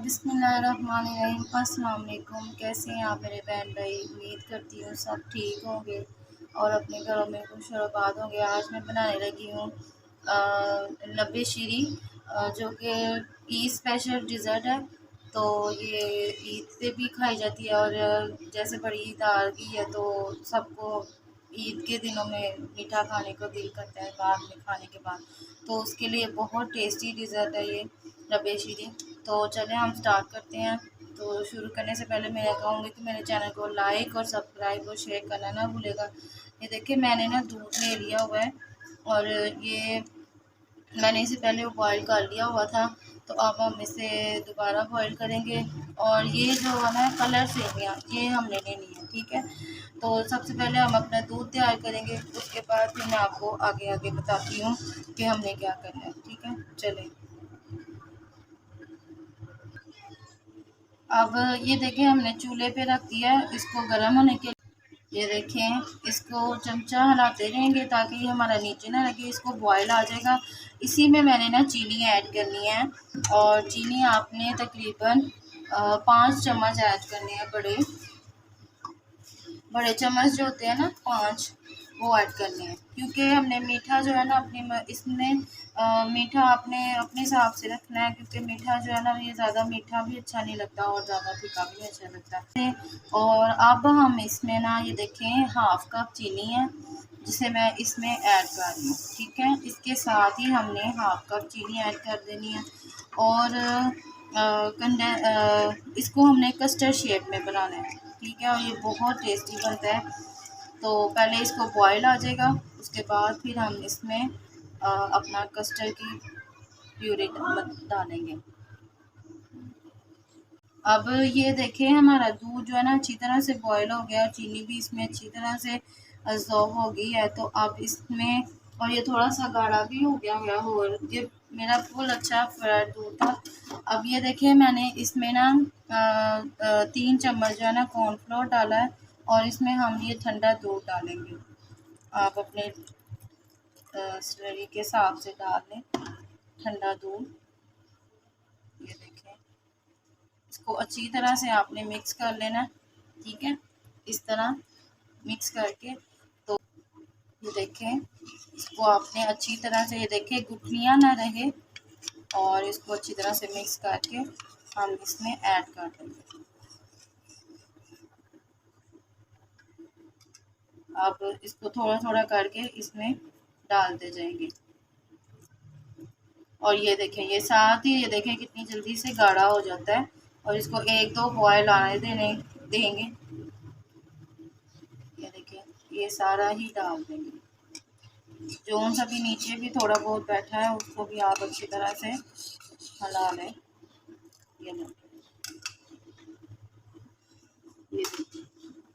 बिस्मिल्लाहिर्रहमानिर्रहीम। अस्सलाम वालेकुम। कैसे हैं आप मेरे बहन भाई? उम्मीद करती हूँ सब ठीक होंगे और अपने घरों में खुश और आबाद होंगे। आज मैं बनाने लगी हूँ लब्बे शीरी, जो कि ईद स्पेशल डिज़र्ट है। तो ये ईद पे भी खाई जाती है और जैसे बड़ी ईद आ गई है तो सबको ईद के दिनों में मीठा खाने को दिल करता है बाद में खाने के बाद। तो उसके लिए बहुत टेस्टी डिज़र्ट है ये लब्बे शीरी। तो चलें हम स्टार्ट करते हैं। तो शुरू करने से पहले मैं कहूँगी कि मेरे चैनल को लाइक और सब्सक्राइब और शेयर करना ना भूलेगा। ये देखिए मैंने ना दूध ले लिया हुआ है और ये मैंने इसे पहले बॉईल कर लिया हुआ था। तो अब हम इसे दोबारा बॉईल करेंगे। और ये जो है ना कलर सेवियाँ ये हमने लेनी है, ठीक है। तो सबसे पहले हम अपना दूध तैयार करेंगे, उसके बाद फिर मैं आपको आगे आगे बताती हूँ कि हमने क्या करना है, ठीक है। चलें। अब ये देखें हमने चूल्हे पे रख दिया है इसको गर्म होने के लिए। ये देखें इसको चमचा हिलाते रहेंगे ताकि ये हमारा नीचे ना लगे, इसको बॉयल आ जाएगा। इसी में मैंने ना चीनी ऐड करनी है और चीनी आपने तकरीबन 5 चम्मच ऐड करने हैं। बड़े बड़े चम्मच जो होते हैं ना 5, वो ऐड करने हैं, क्योंकि हमने मीठा जो है ना इसमें मीठा आपने अपने हिसाब से रखना है, क्योंकि मीठा जो है ना ये ज़्यादा मीठा भी अच्छा नहीं लगता और ज़्यादा फीका भी नहीं अच्छा लगता है। और अब हम इसमें ना ये देखें 1/2 कप चीनी है जिसे मैं इसमें ऐड कर रही हूँ, ठीक है। इसके साथ ही हमने 1/2 कप चीनी ऐड कर देनी है और इसको हमने कस्टर्ड शेप में बनाना है, ठीक है। और ये बहुत टेस्टी बनता है। तो पहले इसको बॉयल आ जाएगा, उसके बाद फिर हम इसमें अपना कस्टर्ड की प्यूरी डालेंगे। अब ये देखें हमारा दूध जो है ना अच्छी तरह से बॉयल हो गया और चीनी भी इसमें अच्छी तरह से अब्ज़ॉर्ब हो गई है। तो अब इसमें और ये थोड़ा सा गाढ़ा भी हो गया है और ये मेरा फुल अच्छा फ्राइड दूध था। अब ये देखें मैंने इसमें ना 3 चम्मच जो है ना कॉर्नफ्लोर डाला है और इसमें हम ये ठंडा दूध डालेंगे। आप अपने स्लरी के हिसाब से डाल लें ठंडा दूध। ये देखें इसको अच्छी तरह से आपने मिक्स कर लेना, ठीक है। इस तरह मिक्स करके तो ये देखें इसको आपने अच्छी तरह से ये देखें गुठलियाँ ना रहे और इसको अच्छी तरह से मिक्स करके हम इसमें ऐड कर देंगे। अब इसको थोड़ा थोड़ा करके इसमें डालते जाएंगे और ये देखें ये साथ ही ये देखें कितनी जल्दी से गाढ़ा हो जाता है। और इसको 1-2 बॉयल आने देंगे। ये देखें ये सारा ही डाल देंगे, जो उन सभी नीचे भी थोड़ा बहुत बैठा है उसको भी आप अच्छी तरह से हिला लें। ये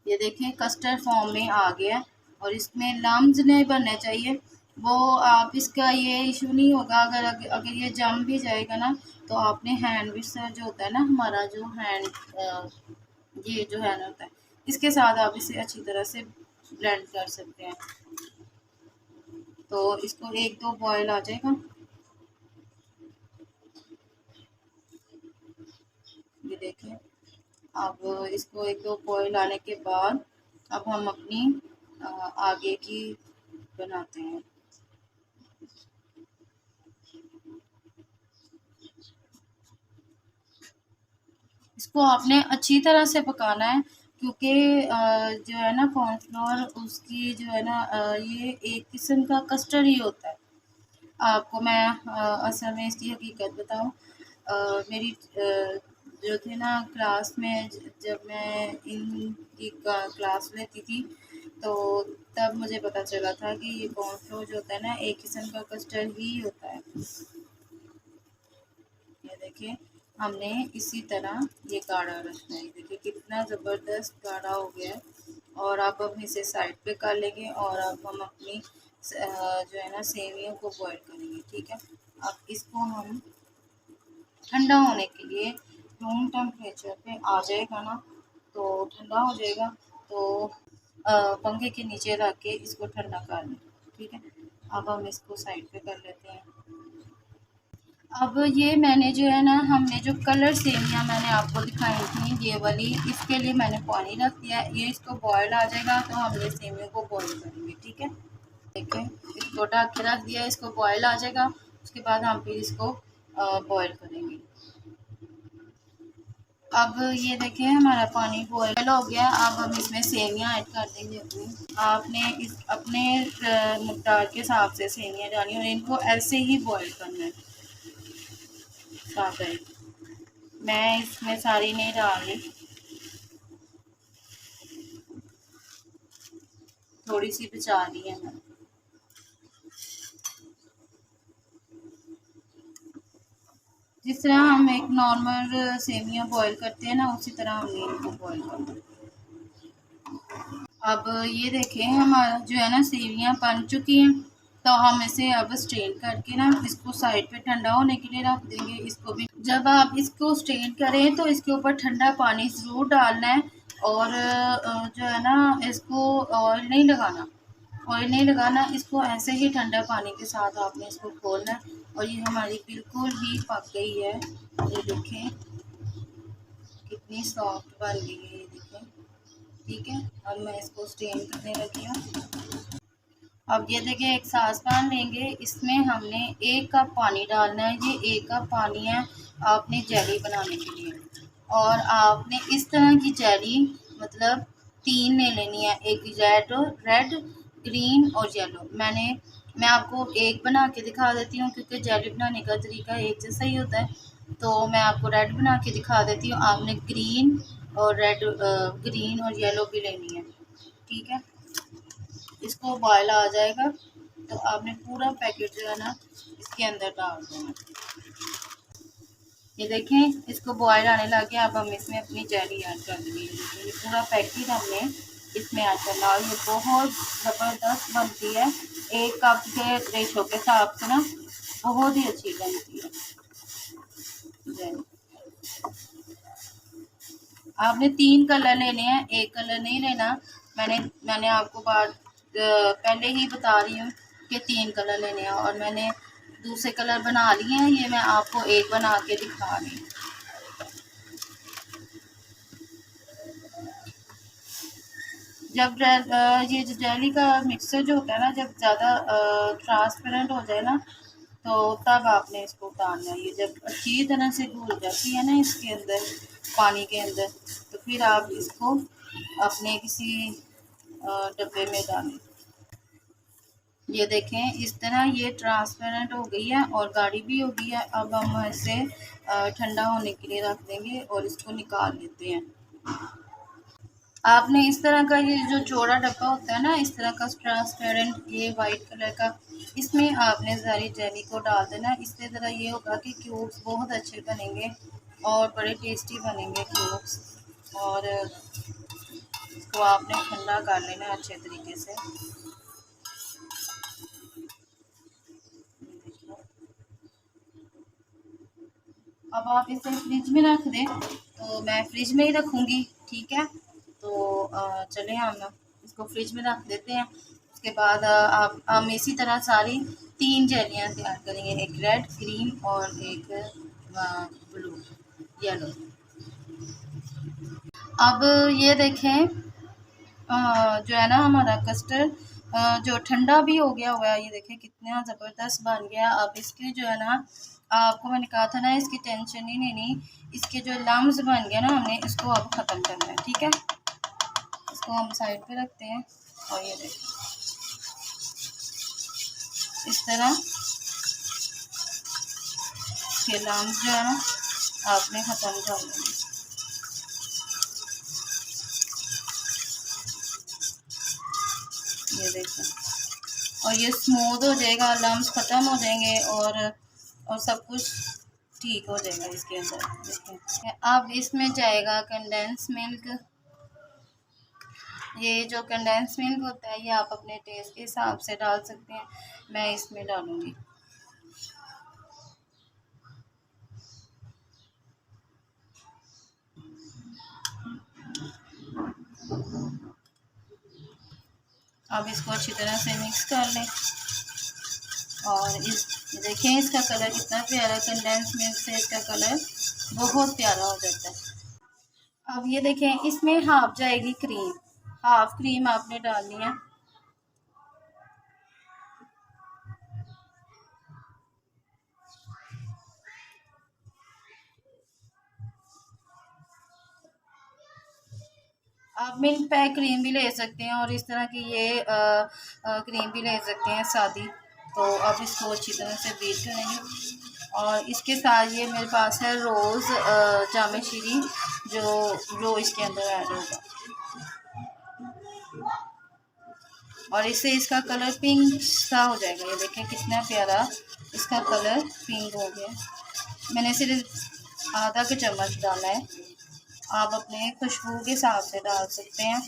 ये देखें कस्टर्ड फॉर्म में आ गया और इसमें लम्स नहीं बनने चाहिए। वो आप इसका ये इशू नहीं होगा अगर ये जम भी जाएगा ना, तो आपने हैंड विस्कर जो होता है ना हमारा जो हैंड ये जो हैंड होता है इसके साथ आप इसे अच्छी तरह से ब्लेंड कर सकते हैं। तो इसको 1-2 बॉयल आ जाएगा। ये देखें अब इसको 1-2 बॉयल आने के बाद अब हम अपनी आगे की बनाते हैं। इसको आपने अच्छी तरह से पकाना है, क्योंकि जो है ना कॉर्नफ्लोर उसकी जो है ना ये एक किस्म का कस्टर्ड ही होता है। आपको मैं असल में इसकी हकीकत बताऊं, मेरी जो थे ना क्लास में जब मैं इनकी क्लास लेती थी तो तब मुझे पता चला था कि ये कॉर्नफ्लोर जो होता है ना एक किस्म का कस्टर्ड ही होता है। ये देखिए हमने इसी तरह ये गाढ़ा रखना है। देखिए कितना ज़बरदस्त गाढ़ा हो गया है। और अब हम इसे साइड पे कर लेंगे और अब हम अपनी जो है ना सेवियों को बॉईल करेंगे, ठीक है। अब इसको हम ठंडा होने के लिए रूम टेम्परेचर पे आ जाएगा ना, तो ठंडा हो जाएगा तो पंखे के नीचे रख के इसको ठंडा कर लें, ठीक है। अब हम इसको साइड पे कर लेते हैं। अब ये मैंने जो है ना, हमने जो कलर सेवियाँ मैंने आपको दिखाई थी ये वाली, इसके लिए मैंने पानी रख दिया। ये इसको बॉयल आ जाएगा तो हम ये सेवियों को बॉयल करेंगे, ठीक है। देखें, इसको ढक के रख दिया, इसको बॉयल आ जाएगा, उसके बाद हम फिर इसको बॉयल करेंगे। अब ये देखें हमारा पानी बॉयल हो गया। अब हम इसमें सेवियाँ ऐड कर देंगे अपनी। आपने इस अपने मकदार के हिसाब से सेवियाँ डाली और इनको ऐसे ही बॉयल करना है, सादा ही। मैं इसमें सारी नहीं डाल रही, थोड़ी सी बचा रही है मैं। जिस तरह हम एक नॉर्मल सेवियाँ बॉयल करते हैं ना, उसी तरह हमने इनको बॉयल करना है। अब ये देखें हमारा जो है ना सेवियाँ बन चुकी हैं, तो हम इसे अब स्ट्रेन करके ना इसको साइड पे ठंडा होने के लिए रख देंगे। इसको भी जब आप इसको स्ट्रेन करें तो इसके ऊपर ठंडा पानी ज़रूर डालना है, और जो है ना इसको ऑयल नहीं लगाना, इसको ऐसे ही ठंडा पानी के साथ आपने इसको खोलना है। और ये हमारी बिल्कुल ही पक गई है, ये देखें कितनी सॉफ्ट बन गई है, ये देखें, ठीक है। अब मैं इसको स्ट्रेन करने लगी हूँ। अब ये देखिए एक सासपान लेंगे, इसमें हमने 1 कप पानी डालना है। ये 1 कप पानी है आपने जेली बनाने के लिए, और आपने इस तरह की जेली मतलब 3 ले लेनी है, एक रेड, ग्रीन और येलो। मैं आपको एक बना के दिखा देती हूँ, क्योंकि जेली बनाने का तरीका एक जैसा ही होता है। तो मैं आपको रेड बना के दिखा देती हूँ। आपने ग्रीन और ग्रीन और येलो भी लेनी है, ठीक है। इसको बॉयल आ जाएगा तो आपने पूरा पैकेट जो है ना इसके अंदर डाल देना। ये देखें इसको बॉयल आने लग गया। अब हम इसमें अपनी जेली ऐड कर देंगे। ये पूरा पैकेट हमने इसमें ऐड करना, और ये बहुत ज़बरदस्त बनती है। 1 कप के रेशो के हिसाब से ना बहुत ही अच्छी बनती है जेली। आपने 3 कलर लेने हैं, 1 कलर नहीं लेना। मैंने आपको पहले ही बता रही हूँ कि 3 कलर लेने हैं, और मैंने दूसरे कलर बना लिए हैं। ये मैं आपको एक बना के दिखा रही हूँ। जब ये जो जेली का मिक्सर जो होता है ना, जब ज़्यादा ट्रांसपेरेंट हो जाए ना, तो तब आपने इसको उतारना है। ये जब अच्छी तरह से घुल जाती है ना इसके अंदर, पानी के अंदर, तो फिर आप इसको अपने किसी डब्बे में डालें। ये देखें इस तरह ये ट्रांसपेरेंट हो गई है और गाढ़ी भी हो गई है। अब हम इसे ठंडा होने के लिए रख देंगे और इसको निकाल लेते हैं। आपने इस तरह का ये जो चौड़ा डब्बा होता है ना, इस तरह का ट्रांसपेरेंट, ये वाइट कलर का, इसमें आपने सारी जेली को डाल देना। इससे ज़रा ये होगा कि क्यूब्स बहुत अच्छे बनेंगे और बड़े टेस्टी बनेंगे क्यूब्स। और इसको आपने ठंडा कर लेना अच्छे तरीके से। अब आप इसे फ्रिज में रख दें, तो मैं फ्रिज में ही रखूँगी, ठीक है। तो चलें हम इसको फ्रिज में रख देते हैं। उसके बाद आप हम इसी तरह सारी 3 जेलियाँ तैयार करेंगे, एक रेड, ग्रीन और एक ब्लू, येलो। अब ये देखें जो है ना हमारा कस्टर्ड जो ठंडा भी हो गया हुआ है, ये देखें कितना ज़बरदस्त बन गया। अब इसकी जो है ना, आपको मैंने कहा था ना इसकी टेंशन नहीं लेनी। इसके जो लम्स बन गया ना, हमने इसको अब ख़त्म करना है, ठीक है। इसको हम साइड पे रखते हैं, और ये देखें इस तरह के लम्स जो है ना आपने ख़त्म कर लेना। ये देखें, और ये स्मूथ हो जाएगा, लम्स ख़त्म हो जाएंगे, और सब कुछ ठीक हो जाएगा इसके अंदर। देखें अब इसमें जाएगा कंडेंस मिल्क। ये जो कंडेंस मिल्क होता है, ये आप अपने टेस्ट के हिसाब से डाल सकते हैं। मैं इसमें डालूँगी। अब इसको अच्छी तरह से मिक्स कर लें, और देखें इसका कलर कितना प्यारा, कंडेंस मिल्क से इसका कलर बहुत प्यारा हो जाता है। अब ये देखें इसमें हाफ जाएगी क्रीम, हाफ क्रीम आपने डालनी है। आप मिल्क पैक क्रीम भी ले सकते हैं और इस तरह की ये क्रीम भी ले सकते हैं सादी। तो अब इसको अच्छी तरह से बीट करेंगे और इसके साथ ये मेरे पास है रोज़ जामे शीरी, जो इसके अंदर ऐड होगा और इससे इसका कलर पिंक सा हो जाएगा। ये देखें कितना प्यारा इसका कलर पिंक हो गया। मैंने सिर्फ आधा का चम्मच डाला है, आप अपने खुशबू के हिसाब से डाल सकते हैं।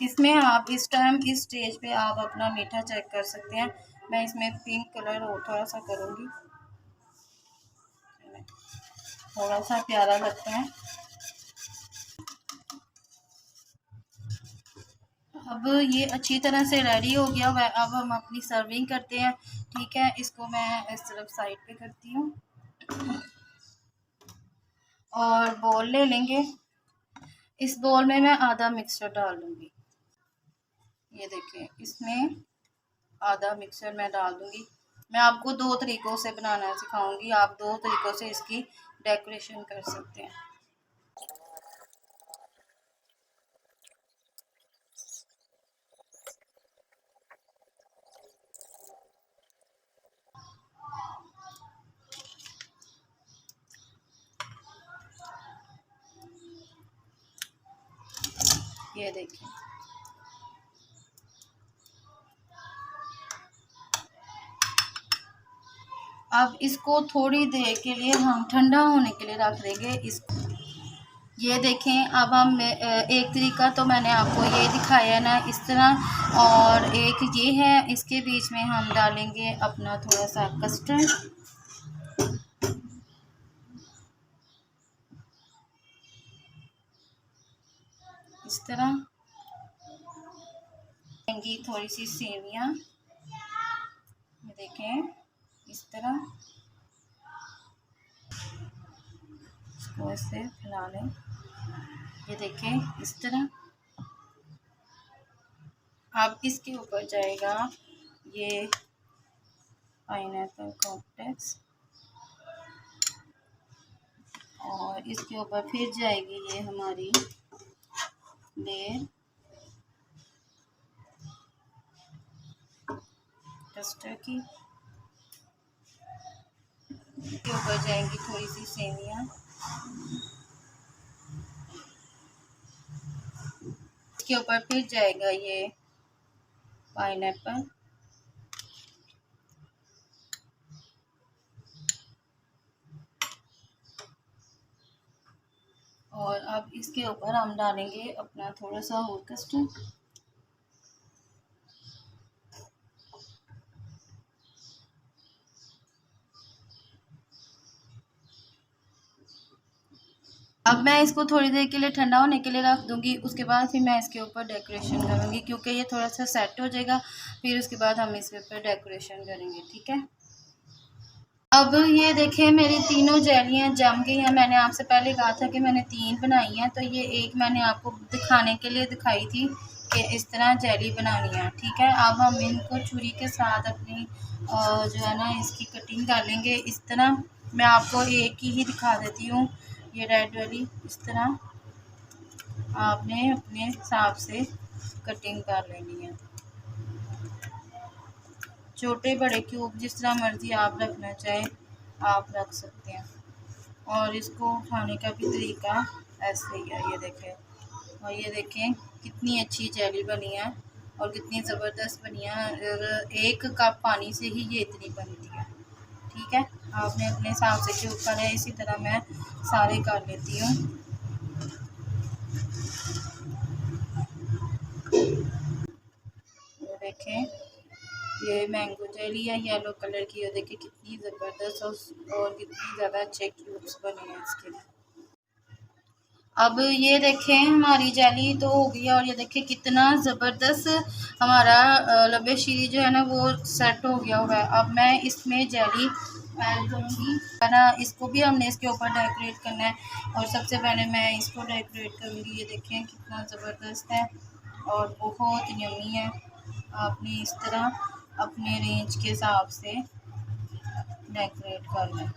इसमें आप इस टाइम इस स्टेज पे आप अपना मीठा चेक कर सकते हैं। मैं इसमें पिंक कलर और थोड़ा सा करूँगी, थोड़ा सा प्यारा लगता है। अब ये अच्छी तरह से रेडी हो गया हुआ है। अब हम अपनी सर्विंग करते हैं। ठीक है, इसको मैं इस तरफ साइड पे करती हूँ और बोल ले लेंगे। इस बोल में मैं आधा मिक्सचर डाल दूँगी। ये देखें इसमें आधा मिक्सचर मैं डाल दूँगी। मैं आपको दो तरीक़ों से बनाना सिखाऊंगी, आप दो तरीक़ों से इसकी डेकोरेशन कर सकते हैं। ये देखिए अब इसको थोड़ी देर के लिए हम ठंडा होने के लिए रख देंगे इसको। ये देखें अब हम एक तरीका तो मैंने आपको ये दिखाया है ना इस तरह, और एक ये है, इसके बीच में हम डालेंगे अपना थोड़ा सा कस्टर्ड। इस तरह लेंगी थोड़ी सी सेवियाँ, ये देखें इस तरह इसको ऐसे फैला लें। ये देखें इस तरह। अब इसके ऊपर जाएगा ये पाइनएप्पल कॉर्नफ्लेक्स और इसके ऊपर फिर जाएगी ये हमारी लेयर कस्टर्ड की। इसके ऊपर जाएंगी थोड़ी सी सेवियाँ, इसके ऊपर फिर जाएगा ये पाइनएप्पल और अब इसके ऊपर हम डालेंगे अपना थोड़ा सा और कस्टर्ड। अब मैं इसको थोड़ी देर के लिए ठंडा होने के लिए रख दूँगी। उसके बाद फिर मैं इसके ऊपर डेकोरेशन करूँगी, क्योंकि ये थोड़ा सा सेट हो जाएगा। फिर उसके बाद हम इसके ऊपर डेकोरेशन करेंगे। ठीक है, अब ये देखें मेरी तीनों जेलियाँ जम गई हैं। मैंने आपसे पहले कहा था कि मैंने 3 बनाई हैं, तो ये एक मैंने आपको दिखाने के लिए दिखाई थी कि इस तरह जेली बनानी है। ठीक है, अब हम इनको छुरी के साथ अपनी जो है ना इसकी कटिंग कर लेंगे। इस तरह मैं आपको एक ही दिखा देती हूँ, ये रेड वाली। इस तरह आपने अपने हिसाब से कटिंग कर लेनी है। छोटे बड़े क्यूब जिस तरह मर्ज़ी आप रखना चाहें आप रख सकते हैं। और इसको उठाने का भी तरीका ऐसे ही है। ये देखें, और ये देखें कितनी अच्छी जेली बनी है और कितनी ज़बरदस्त बनी है। और 1 कप पानी से ही ये इतनी बनती है। ठीक है, आपने अपने हिसाब से क्यूब करना है। इसी तरह मैं सारे कर लेती हूँ। ये देखें ये मैंगो जेली है येलो कलर की। ये देखिए कितनी ज़बरदस्त और कितनी ज़्यादा अच्छे क्यूब्स बने हैं इसके लिए। अब ये देखें हमारी जेली तो हो गई है, और ये देखें कितना ज़बरदस्त हमारा लब्बे शीरी जो है ना वो सेट हो गया हुआ है। अब मैं इसमें जेली ऐड करूँगी है ना, इसको भी हमने इसके ऊपर डेकोरेट करना है। और सबसे पहले मैं इसको डेकोरेट करूँगी। ये देखें कितना ज़बरदस्त है और बहुत यम्मी है। आपने इस तरह अपने रेंज के हिसाब से डेकोरेट कर लें।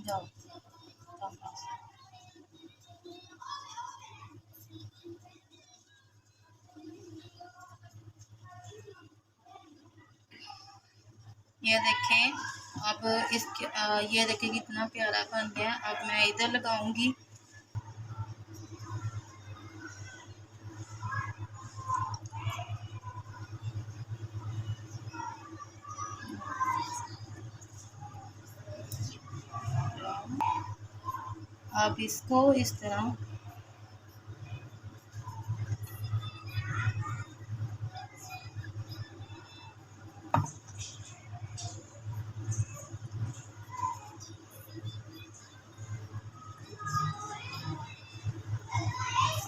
जाओ, ये देखें अब इसके ये देखें कितना प्यारा बन गया। अब मैं इधर लगाऊंगी। अब इसको इस तरह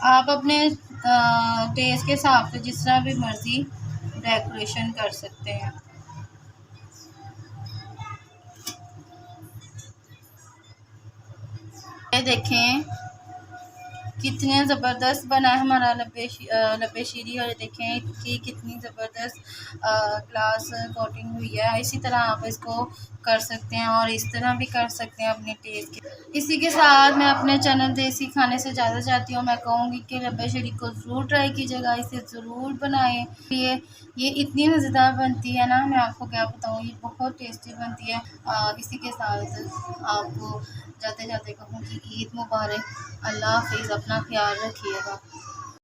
आप अपने टेस्ट के हिसाब से जिस तरह भी मर्ज़ी डेकोरेशन कर सकते हैं। ये देखें कितने ज़बरदस्त बना है हमारा लब्बे शीरी। और देखें कि कितनी ज़बरदस्त ग्लास कोटिंग हुई है। इसी तरह आप इसको कर सकते हैं और इस तरह भी कर सकते हैं अपने टेस्ट के। इसी के साथ मैं अपने चैनल देसी खाने से ज़्यादा चाहती हूँ, मैं कहूँगी कि लब्बे शीरी को ज़रूर ट्राई कीजिएगा, इसे ज़रूर बनाएं। ये इतनी मज़ेदार बनती है ना, मैं आपको क्या बताऊँ, ये बहुत टेस्टी बनती है। इसी के साथ आपको जाते जाते कहूँगी ईद मुबारक। अल्लाह हाफिज़, अपना ख्याल रखिएगा।